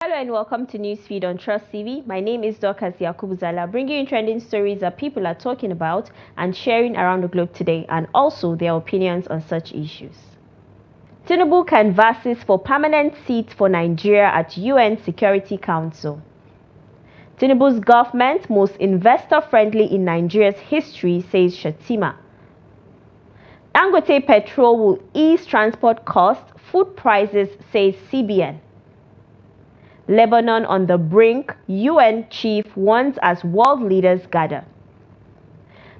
Hello and welcome to Newsfeed on Trust TV. My name is Dorcas Yakubu, bringing you trending stories that people are talking about and sharing around the globe today, and also their opinions on such issues. Tinubu canvasses for permanent seat for Nigeria at UN Security Council. Tinubu's government most investor-friendly in Nigeria's history, says Shettima. Dangote petrol will ease transport costs, food prices, says CBN. Lebanon on the brink, UN chief warns as world leaders gather.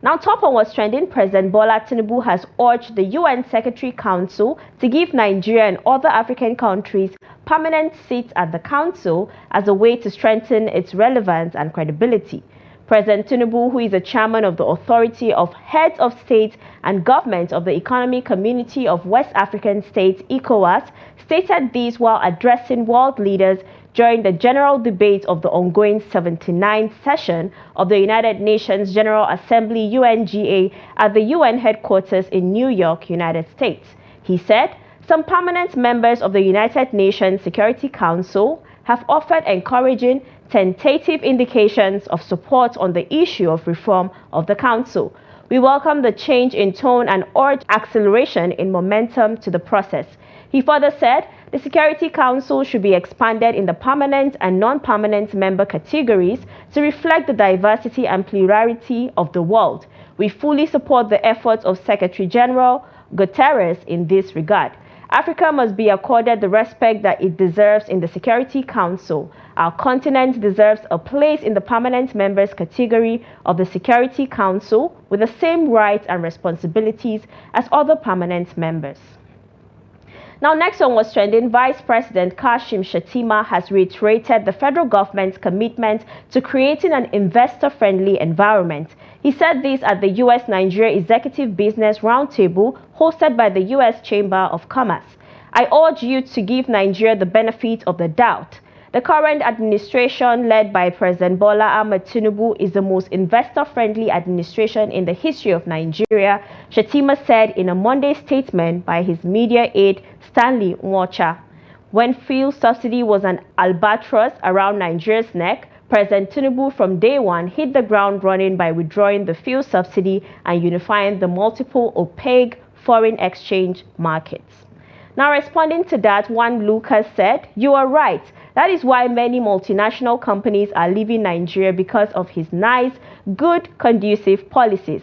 Now, top on what's trending, President Bola Tinubu has urged the UN Security Council to give Nigeria and other African countries permanent seats at the council as a way to strengthen its relevance and credibility. President Tinubu, who is the chairman of the Authority of Heads of State and Government of the Economic Community of West African States, ECOWAS, stated this while addressing world leaders during the general debate of the ongoing 79th session of the United Nations General Assembly UNGA at the UN headquarters in New York, United States. He said, some permanent members of the United Nations Security Council have offered encouraging, tentative indications of support on the issue of reform of the Council. We welcome the change in tone and urge acceleration in momentum to the process. He further said, the Security Council should be expanded in the permanent and non-permanent member categories to reflect the diversity and plurality of the world. We fully support the efforts of Secretary General Guterres in this regard. Africa must be accorded the respect that it deserves in the Security Council. Our continent deserves a place in the permanent members category of the Security Council with the same rights and responsibilities as other permanent members. Now, next on what's trending, Vice President Kashim Shettima has reiterated the federal government's commitment to creating an investor-friendly environment. He said this at the U.S.-Nigeria Executive Business Roundtable hosted by the U.S. Chamber of Commerce. I urge you to give Nigeria the benefit of the doubt. The current administration, led by President Bola Ahmed Tinubu, is the most investor-friendly administration in the history of Nigeria, Shettima said in a Monday statement by his media aide, Stanley Nwocha. When fuel subsidy was an albatross around Nigeria's neck, President Tinubu from day one hit the ground running by withdrawing the fuel subsidy and unifying the multiple opaque foreign exchange markets. Now, responding to that, one Lucas said, "You are right. That is why many multinational companies are leaving Nigeria because of his nice, good, conducive policies."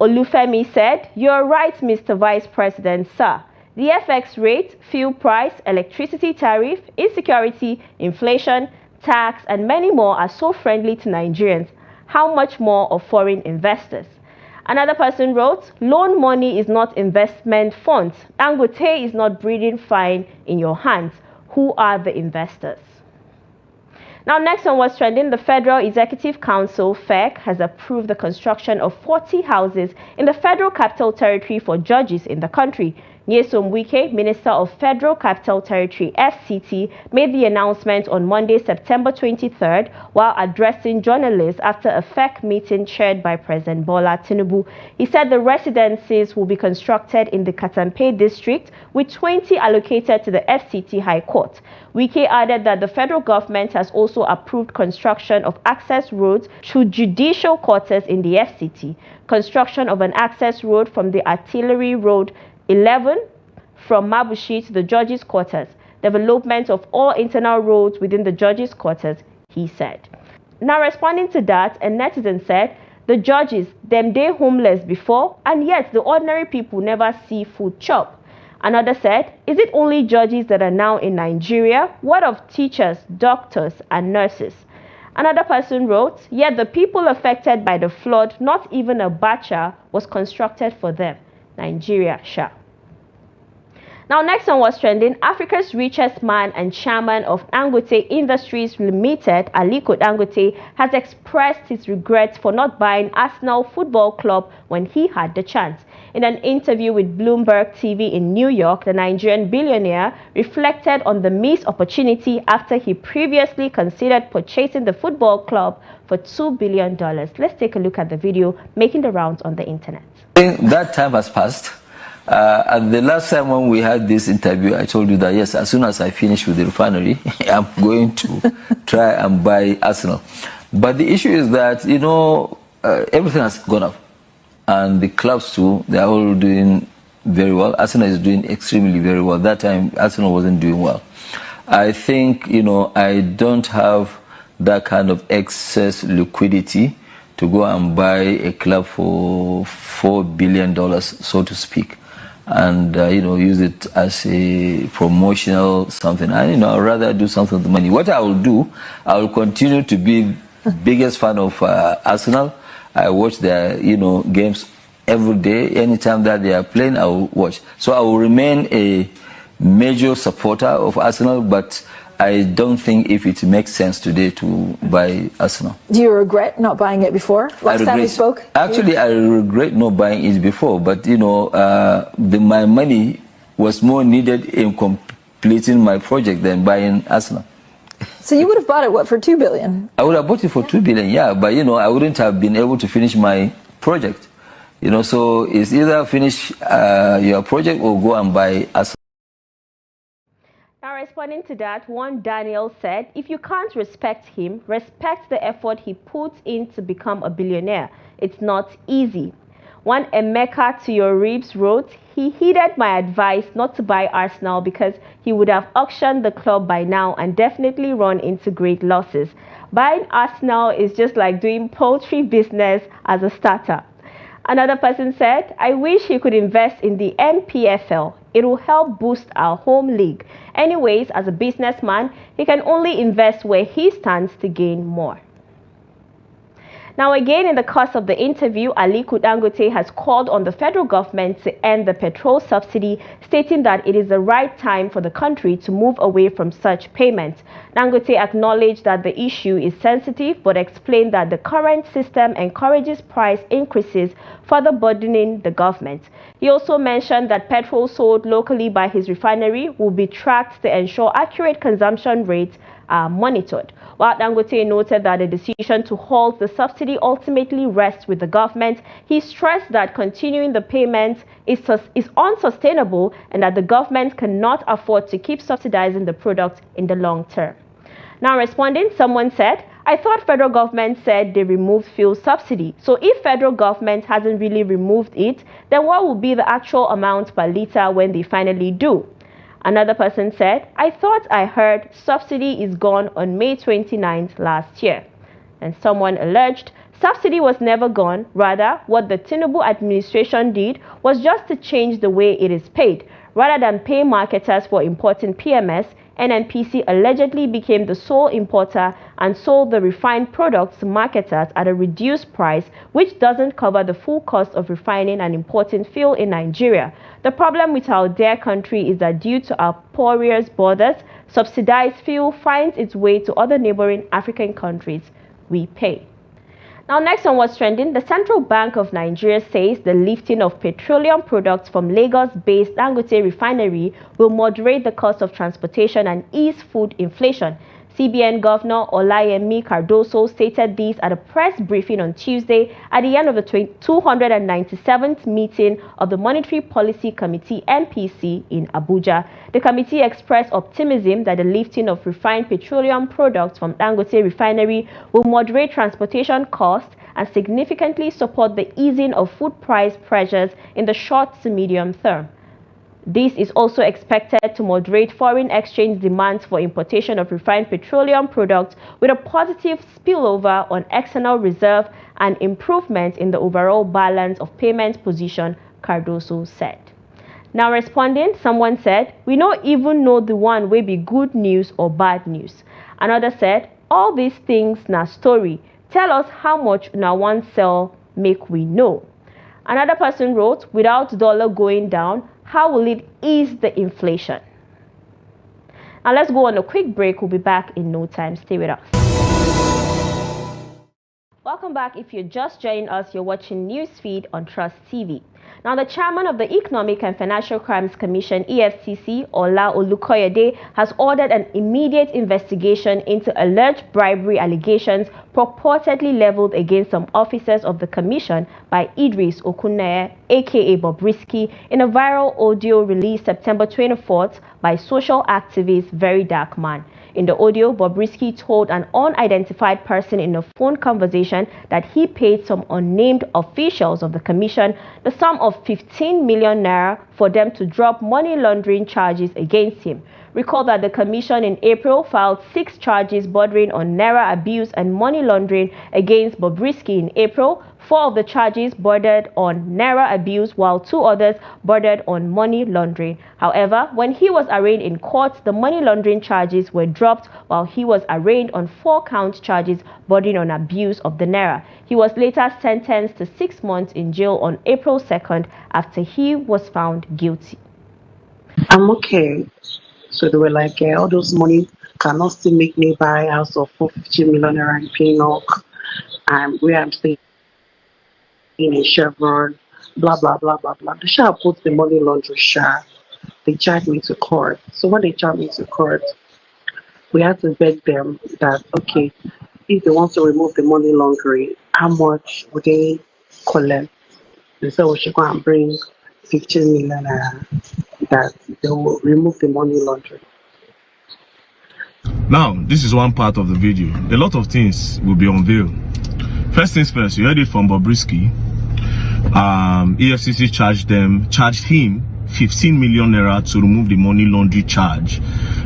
Olufemi said, "You are right, Mr. Vice President, sir. The FX rate, fuel price, electricity tariff, insecurity, inflation, tax, and many more are so friendly to Nigerians. How much more of foreign investors?" Another person wrote, "Loan money is not investment funds. Dangote is not breathing fine in your hands. Who are the investors?" Now, next on what's trending, the Federal Executive Council, FEC, has approved the construction of 40 houses in the Federal Capital Territory for judges in the country. Nyesom Wike, Minister of Federal Capital Territory, FCT, made the announcement on Monday, September 23rd, while addressing journalists after a FEC meeting chaired by President Bola Tinubu. He said the residences will be constructed in the Katampe district, with 20 allocated to the FCT High Court. Wike added that the federal government has also approved construction of access roads to judicial quarters in the FCT, construction of an access road from the Artillery Road 11 from Mabushi to the judges' quarters, development of all internal roads within the judges' quarters, he said. Now, responding to that, a netizen said, "The judges, them they homeless before, and yet the ordinary people never see food chop." Another said, "Is it only judges that are now in Nigeria? What of teachers, doctors, and nurses?" Another person wrote, "Yet the people affected by the flood, not even a bacha was constructed for them. Nigeria, sha." Now, next on what's trending, Africa's richest man and chairman of Dangote Industries Limited, Aliko Dangote, has expressed his regrets for not buying Arsenal Football Club when he had the chance. In an interview with Bloomberg TV in New York, the Nigerian billionaire reflected on the missed opportunity after he previously considered purchasing the football club for $2 billion. Let's take a look at the video making the rounds on the internet. That time has passed. At the last time when we had this interview, I told you that, yes, as soon as I finish with the refinery, I'm going to try and buy Arsenal. But the issue is that, you know, everything has gone up. And the clubs too, they're all doing very well. Arsenal is doing extremely very well. That time, Arsenal wasn't doing well. I think, you know, I don't have that kind of excess liquidity to go and buy a club for $4 billion, so to speak, and, you know, use it as a promotional something. And, you know, I'd rather do something with the money. What I will do, I will continue to be biggest fan of Arsenal. I watch their, you know, games every day. Anytime that they are playing, I will watch. So I will remain a major supporter of Arsenal, but I don't think if it makes sense today to buy Arsenal. Do you regret not buying it before? Last time we spoke? Actually, I regret not buying it before, but, you know, my money was more needed in completing my project than buying Arsenal. So you would have bought it, what, for $2 billion? I would have bought it for $2 billion, yeah, but, you know, I wouldn't have been able to finish my project. You know, so it's either finish your project or go and buy Arsenal. Now, responding to that, one Daniel said, if you can't respect him, respect the effort he puts in to become a billionaire. It's not easy. One Emeka to your ribs wrote, he heeded my advice not to buy Arsenal because he would have auctioned the club by now and definitely run into great losses. Buying Arsenal is just like doing poultry business as a starter. Another person said, I wish he could invest in the MPFL. It will help boost our home league. Anyways, as a businessman, he can only invest where he stands to gain more. Now, again, in the course of the interview, Aliko Dangote has called on the federal government to end the petrol subsidy, stating that it is the right time for the country to move away from such payments. Dangote acknowledged that the issue is sensitive, but explained that the current system encourages price increases, further burdening the government. He also mentioned that petrol sold locally by his refinery will be tracked to ensure accurate consumption rates are monitored. While Dangote noted that the decision to halt the subsidy ultimately rests with the government, he stressed that continuing the payments is unsustainable and that the government cannot afford to keep subsidizing the product in the long term. Now, responding, someone said, I thought federal government said they removed fuel subsidy. So if federal government hasn't really removed it, then what will be the actual amount per liter when they finally do? Another person said, I thought I heard subsidy is gone on May 29th last year. And someone alleged, subsidy was never gone. Rather, what the Tinubu administration did was just to change the way it is paid. Rather than pay marketers for importing PMS, NNPC allegedly became the sole importer and sold the refined products to marketers at a reduced price, which doesn't cover the full cost of refining and importing fuel in Nigeria. The problem with our dear country is that due to our porous borders, subsidized fuel finds its way to other neighboring African countries. We pay. Now, next on what's trending, the Central Bank of Nigeria says the lifting of petroleum products from Lagos-based Dangote refinery will moderate the cost of transportation and ease food inflation. CBN Governor Olayemi Cardoso stated this at a press briefing on Tuesday at the end of the 297th meeting of the Monetary Policy Committee (MPC) in Abuja. The committee expressed optimism that the lifting of refined petroleum products from Dangote refinery will moderate transportation costs and significantly support the easing of food price pressures in the short to medium term. This is also expected to moderate foreign exchange demands for importation of refined petroleum products, with a positive spillover on external reserve and improvement in the overall balance of payments position, Cardoso said. Now, responding, someone said, we don't even know the one will be good news or bad news. Another said, all these things na story. Tell us how much na one sell make we know. Another person wrote, without dollar going down, how will it ease the inflation? Now let's go on a quick break. We'll be back in no time. Stay with us. Welcome back. If you're just joining us, you're watching Newsfeed on Trust TV. Now, the chairman of the Economic and Financial Crimes Commission, EFCC, Ola Olukoyede, has ordered an immediate investigation into alleged bribery allegations purportedly leveled against some officers of the commission by Idris Okuneye, aka Bobrisky, in a viral audio released September 24th by social activist Very Dark Man. In the audio, Bobrisky told an unidentified person in a phone conversation that he paid some unnamed officials of the commission the sum of 15 million naira for them to drop money laundering charges against him. Recall that the commission in April filed 6 charges bordering on naira abuse and money laundering against Bobrisky in April. 4 of the charges bordered on naira abuse, while 2 others bordered on money laundering. However, when he was arraigned in court, the money laundering charges were dropped, while he was arraigned on 4-count charges bordering on abuse of the naira. He was later sentenced to 6 months in jail on April 2nd after he was found guilty. I'm okay. So they were like, all those money cannot still make me buy a house of 450 million naira in Pinnock, and where I'm staying in Chevron, blah, blah, blah, blah, blah. The shah put the money laundry shah. They charged me to court. So when they charged me to court, we had to beg them that, okay, if they want to remove the money laundering, how much would they collect? They said we should go and bring 15 million that they will remove the money laundering. Now, this is one part of the video. A lot of things will be unveiled. First things first, you heard it from Bobrisky. EFCC charged him 15 million naira to remove the money laundry charge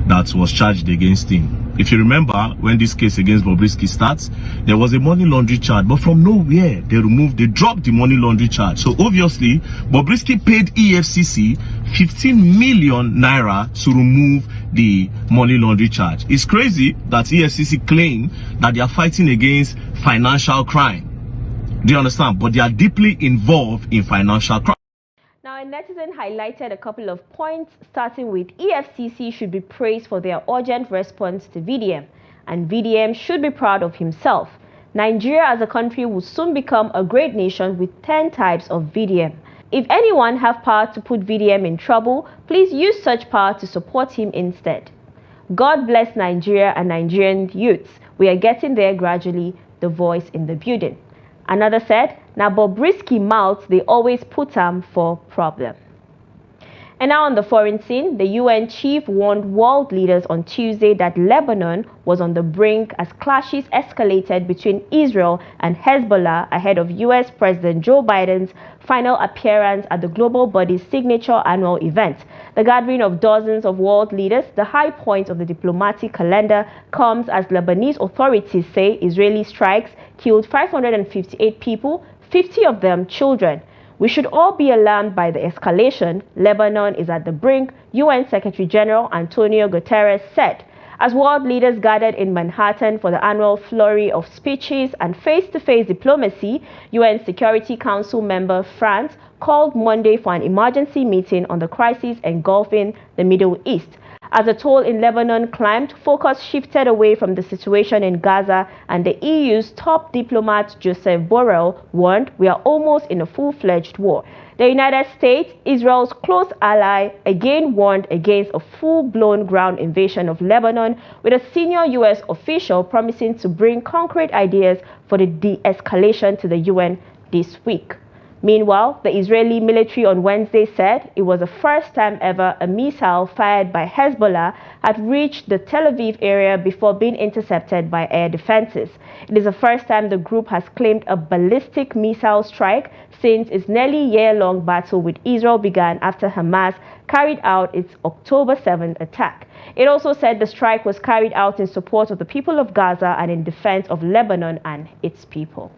that was charged against him. If you remember, when this case against Bobrisky starts, there was a money laundry charge, but from nowhere they dropped the money laundry charge. So obviously, Bobrisky paid EFCC 15 million naira to remove the money laundry charge. It's crazy that EFCC claim that they are fighting against financial crime. Do you understand? But they are deeply involved in financial crime. Now, a netizen highlighted a couple of points, starting with EFCC should be praised for their urgent response to VDM, and VDM should be proud of himself. Nigeria as a country will soon become a great nation with 10 types of VDM. If anyone have power to put VDM in trouble, please use such power to support him instead. God bless Nigeria and Nigerian youths. We are getting there gradually, the voice in the building. Another said, "Na Bobrisky mouth they always put for problem." And now on the foreign scene, the UN chief warned world leaders on Tuesday that Lebanon was on the brink as clashes escalated between Israel and Hezbollah ahead of US President Joe Biden's final appearance at the global body's signature annual event. The gathering of dozens of world leaders, the high point of the diplomatic calendar, comes as Lebanese authorities say Israeli strikes killed 558 people, 50 of them children. "We should all be alarmed by the escalation. Lebanon is at the brink," UN Secretary General Antonio Guterres said. As world leaders gathered in Manhattan for the annual flurry of speeches and face-to-face diplomacy, UN Security Council member France called Monday for an emergency meeting on the crisis engulfing the Middle East. As the toll in Lebanon climbed, focus shifted away from the situation in Gaza, and the EU's top diplomat Joseph Borrell warned we are almost in a full-fledged war. The United States, Israel's close ally, again warned against a full-blown ground invasion of Lebanon, with a senior U.S. official promising to bring concrete ideas for the de-escalation to the UN this week. Meanwhile, the Israeli military on Wednesday said it was the first time ever a missile fired by Hezbollah had reached the Tel Aviv area before being intercepted by air defenses. It is the first time the group has claimed a ballistic missile strike since its nearly year-long battle with Israel began after Hamas carried out its October 7th attack. It also said the strike was carried out in support of the people of Gaza and in defense of Lebanon and its people.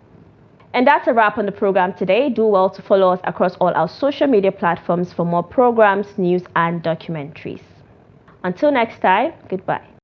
And that's a wrap on the program today. Do well to follow us across all our social media platforms for more programs, news, and documentaries. Until next time, goodbye.